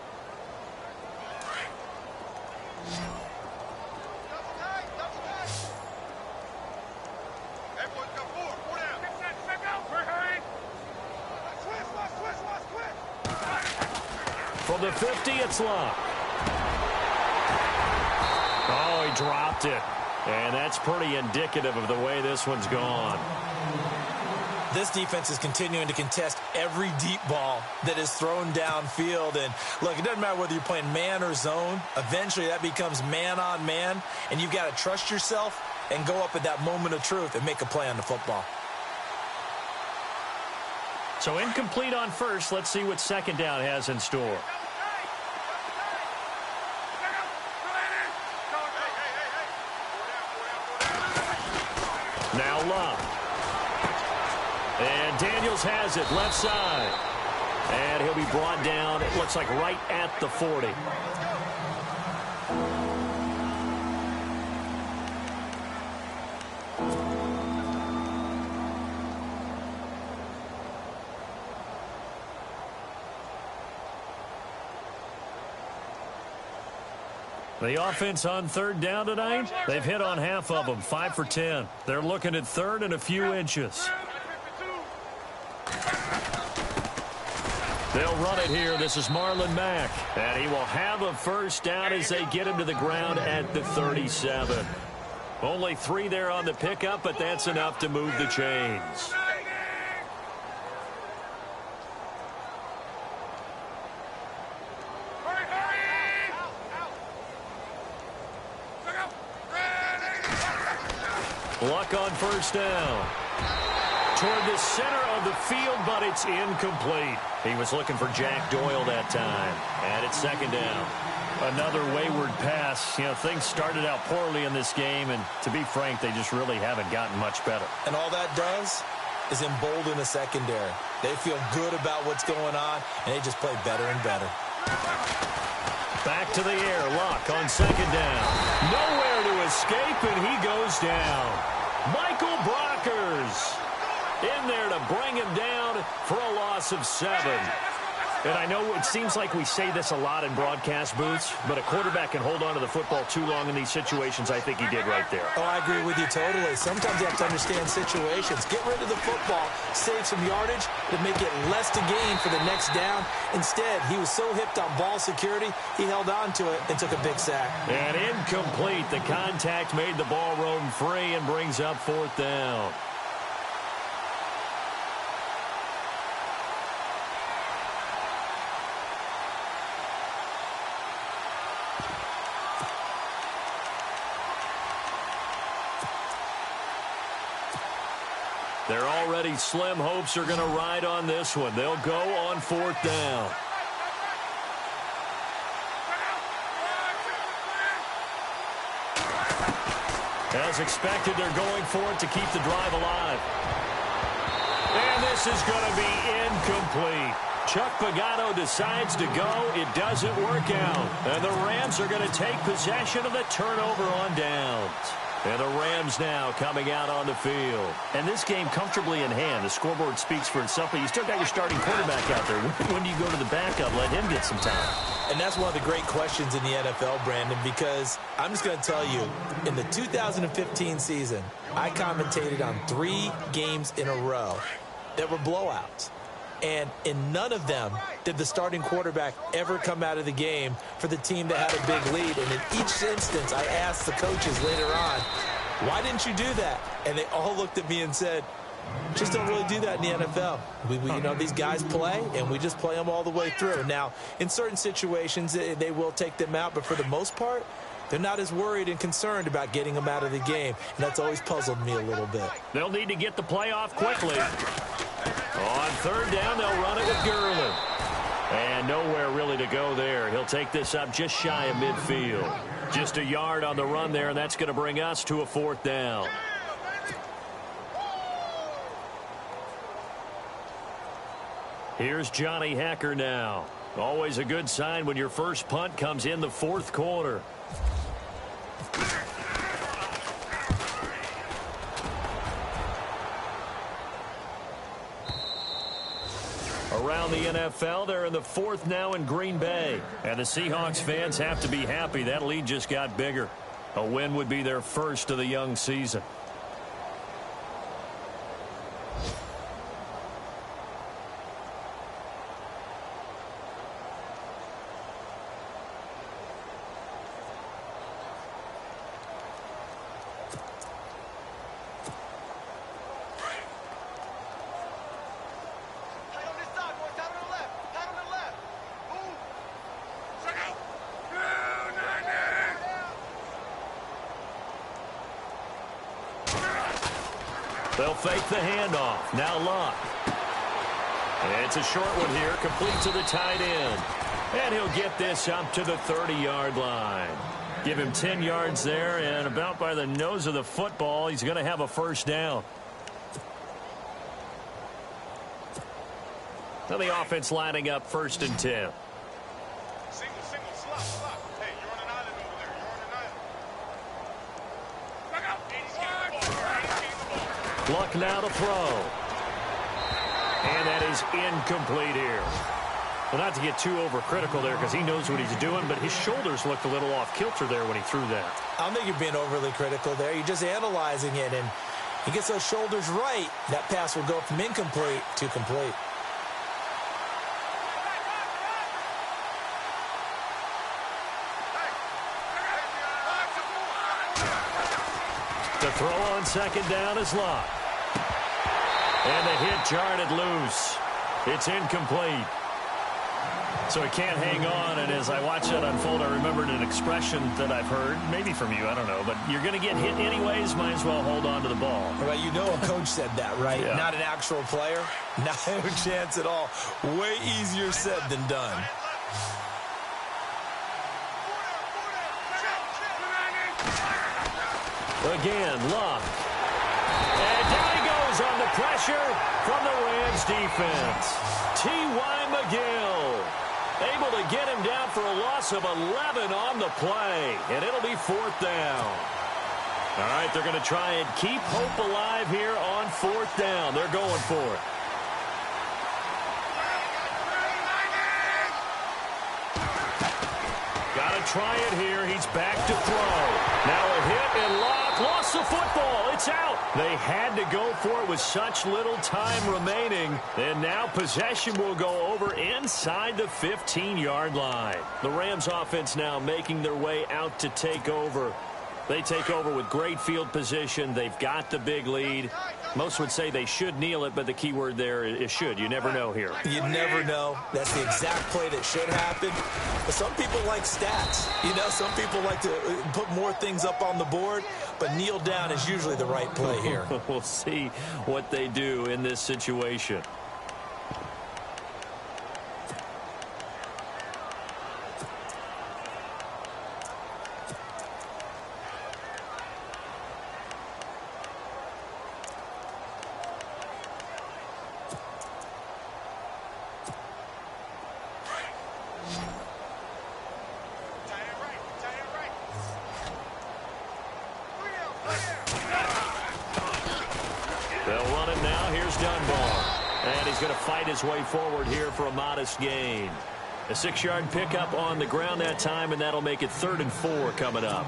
From the 50, it's Locke. Oh, he dropped it. And that's pretty indicative of the way this one's gone. This defense is continuing to contest every deep ball that is thrown downfield. And, look, it doesn't matter whether you're playing man or zone. Eventually, that becomes man on man. And you've got to trust yourself and go up at that moment of truth and make a play on the football. So incomplete on first. Let's see what second down has in store. Now Locke. And Daniels has it left side. And he'll be brought down, it looks like right at the 40. The offense on third down tonight, they've hit on half of them, 5 for 10. They're looking at third and a few inches. They'll run it here. This is Marlon Mack. And he will have a first down as they get him to the ground at the 37. Only 3 there on the pickup, but that's enough to move the chains. Luck on first down. Toward the center of the field, but it's incomplete. He was looking for Jack Doyle that time. And it's second down. Another wayward pass. You know, things started out poorly in this game, and to be frank, they just really haven't gotten much better. And all that does is embolden the secondary. They feel good about what's going on, and they just play better and better. Back to the air. Luck on second down. Nowhere to escape, and he goes down. Michael Brockers in there to bring him down for a loss of 7. And I know it seems like we say this a lot in broadcast booths, but a quarterback can hold on to the football too long in these situations. I think he did right there. Oh, I agree with you totally. Sometimes you have to understand situations. Get rid of the football, save some yardage to make it less to gain for the next down. Instead, he was so hipped on ball security, he held on to it and took a big sack. And incomplete. The contact made the ball roam free and brings up 4th down. Their already slim hopes are going to ride on this one. They'll go on 4th down. As expected, they're going for it to keep the drive alive. And this is going to be incomplete. Chuck Pagano decides to go. It doesn't work out. And the Rams are going to take possession of the turnover on downs. And the Rams now coming out on the field. And this game comfortably in hand. The scoreboard speaks for itself, but you still got your starting quarterback out there. When do you go to the backup? Let him get some time. And that's one of the great questions in the NFL, Brandon, because I'm just going to tell you, in the 2015 season, I commentated on 3 games in a row that were blowouts. And in none of them did the starting quarterback ever come out of the game for the team that had a big lead. And in each instance, I asked the coaches later on, why didn't you do that? And they all looked at me and said, just don't really do that in the NFL. You know, these guys play, and we just play them all the way through. Now, in certain situations, they will take them out, but for the most part, they're not as worried and concerned about getting them out of the game. And that's always puzzled me a little bit. They'll need to get the play off quickly. On 3rd down, they'll run it with Gurley. And nowhere really to go there. He'll take this up just shy of midfield. Just a yard on the run there, and that's going to bring us to a 4th down. Here's Johnny Hacker now. Always a good sign when your first punt comes in the 4th quarter. Around the NFL, they're in the 4th now in Green Bay. And the Seahawks fans have to be happy. That lead just got bigger. A win would be their first of the young season. They'll fake the handoff. Now Luck. It's a short one here, complete to the tight end. And he'll get this up to the 30-yard line. Give him 10 yards there, and about by the nose of the football, he's going to have a 1st down. Now the offense lining up 1st and 10. Single, slot. Hey, you're on an island over there. You're on an island. Look out. 80's getting the ball. 80's getting the ball. Luck now to throw. And that is incomplete here. Well, not to get too overcritical there because he knows what he's doing, but his shoulders looked a little off kilter there when he threw that. I don't think you're being overly critical there. You're just analyzing it, and he gets those shoulders right. That pass will go from incomplete to complete. The throw on 2nd down is Luck. And the hit jarred it loose. It's incomplete. So he can't hang on, and as I watch that unfold, I remembered an expression that I've heard, maybe from you, I don't know, but you're going to get hit anyways, might as well hold on to the ball. Well, you know a coach said that, right? Yeah. Not an actual player. Not a chance at all. Way easier said than done. Again, Luck. And down he goes on the pressure from the Rams defense. T.Y. McGill able to get him down for a loss of 11 on the play. And it'll be 4th down. All right, they're going to try and keep hope alive here on 4th down. They're going for it. Got to try it here. He's back to throw. Now a hit and lost the football. It's out. They had to go for it with such little time remaining. And now possession will go over inside the 15-yard line. The Rams offense now making their way out to take over. They take over with great field position. They've got the big lead. Most would say they should kneel it, but the key word there is should. You never know here. You never know. That's the exact play that should happen. But some people like stats. You know, some people like to put more things up on the board, but kneel down is usually the right play here. We'll see what they do in this situation. His way forward here for a modest gain. A 6-yard pickup on the ground that time, and that'll make it 3rd and 4 coming up.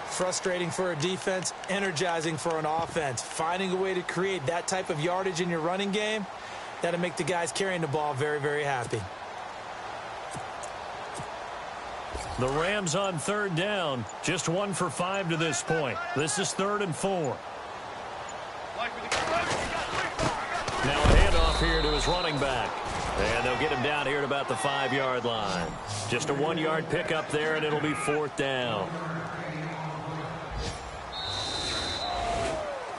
Frustrating for a defense, energizing for an offense. Finding a way to create that type of yardage in your running game, that'll make the guys carrying the ball very, very happy. The Rams on 3rd down, just 1 for 5 to this point. This is 3rd and 4. Now a handoff here to his running back. And they'll get him down here at about the 5-yard line. Just a 1-yard pickup there, and it'll be 4th down.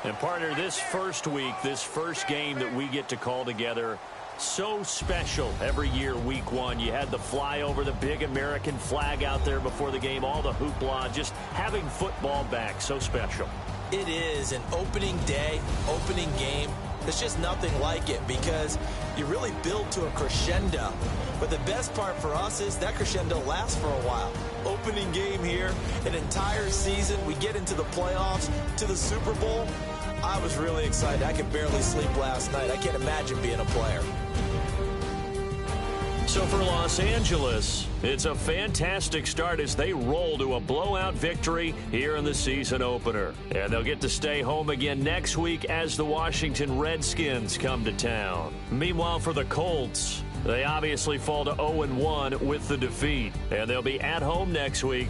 And partner, this first week, this first game that we get to call together, so special every year, week 1. You had the flyover, the big American flag out there before the game, all the hoopla, just having football back, so special. It is an opening day, opening game. There's just nothing like it because you really build to a crescendo. But the best part for us is that crescendo lasts for a while. Opening game here, an entire season. We get into the playoffs, to the Super Bowl. I was really excited. I could barely sleep last night. I can't imagine being a player. So for Los Angeles, it's a fantastic start as they roll to a blowout victory here in the season opener. And they'll get to stay home again next week as the Washington Redskins come to town. Meanwhile, for the Colts, they obviously fall to 0-1 with the defeat. And they'll be at home next week